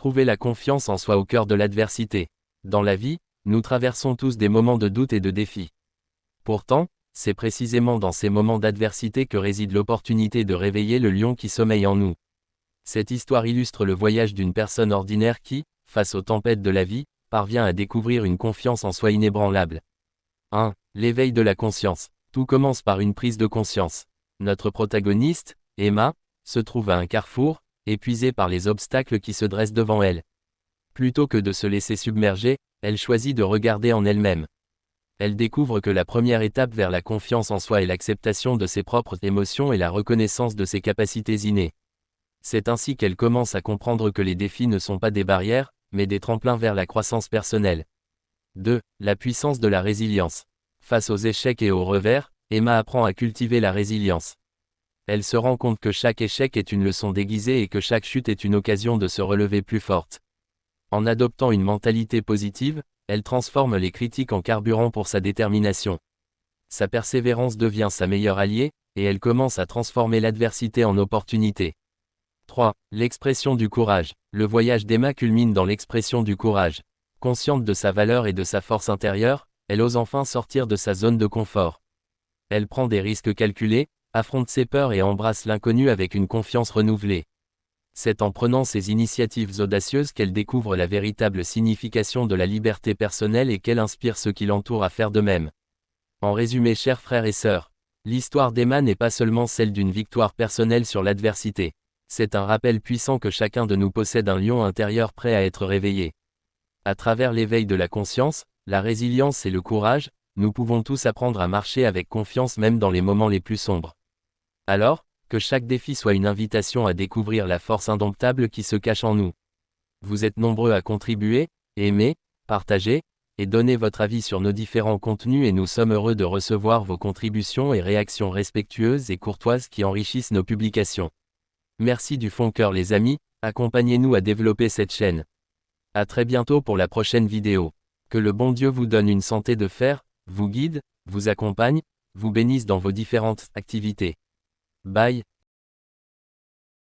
Trouver la confiance en soi au cœur de l'adversité. Dans la vie, nous traversons tous des moments de doute et de défi. Pourtant, c'est précisément dans ces moments d'adversité que réside l'opportunité de réveiller le lion qui sommeille en nous. Cette histoire illustre le voyage d'une personne ordinaire qui, face aux tempêtes de la vie, parvient à découvrir une confiance en soi inébranlable. 1. L'éveil de la conscience. Tout commence par une prise de conscience. Notre protagoniste, Emma, se trouve à un carrefour, épuisée par les obstacles qui se dressent devant elle. Plutôt que de se laisser submerger, elle choisit de regarder en elle-même. Elle découvre que la première étape vers la confiance en soi est l'acceptation de ses propres émotions et la reconnaissance de ses capacités innées. C'est ainsi qu'elle commence à comprendre que les défis ne sont pas des barrières, mais des tremplins vers la croissance personnelle. 2. La puissance de la résilience. Face aux échecs et aux revers, Emma apprend à cultiver la résilience. Elle se rend compte que chaque échec est une leçon déguisée et que chaque chute est une occasion de se relever plus forte. En adoptant une mentalité positive, elle transforme les critiques en carburant pour sa détermination. Sa persévérance devient sa meilleure alliée, et elle commence à transformer l'adversité en opportunité. 3. L'expression du courage. Le voyage d'Emma culmine dans l'expression du courage. Consciente de sa valeur et de sa force intérieure, elle ose enfin sortir de sa zone de confort. Elle prend des risques calculés, affronte ses peurs et embrasse l'inconnu avec une confiance renouvelée. C'est en prenant ces initiatives audacieuses qu'elle découvre la véritable signification de la liberté personnelle et qu'elle inspire ceux qui l'entourent à faire de même. En résumé, chers frères et sœurs, l'histoire d'Emma n'est pas seulement celle d'une victoire personnelle sur l'adversité. C'est un rappel puissant que chacun de nous possède un lion intérieur prêt à être réveillé. À travers l'éveil de la conscience, la résilience et le courage, nous pouvons tous apprendre à marcher avec confiance même dans les moments les plus sombres. Alors, que chaque défi soit une invitation à découvrir la force indomptable qui se cache en nous. Vous êtes nombreux à contribuer, aimer, partager, et donner votre avis sur nos différents contenus et nous sommes heureux de recevoir vos contributions et réactions respectueuses et courtoises qui enrichissent nos publications. Merci du fond cœur les amis, accompagnez-nous à développer cette chaîne. À très bientôt pour la prochaine vidéo. Que le bon Dieu vous donne une santé de fer, vous guide, vous accompagne, vous bénisse dans vos différentes activités. Bye.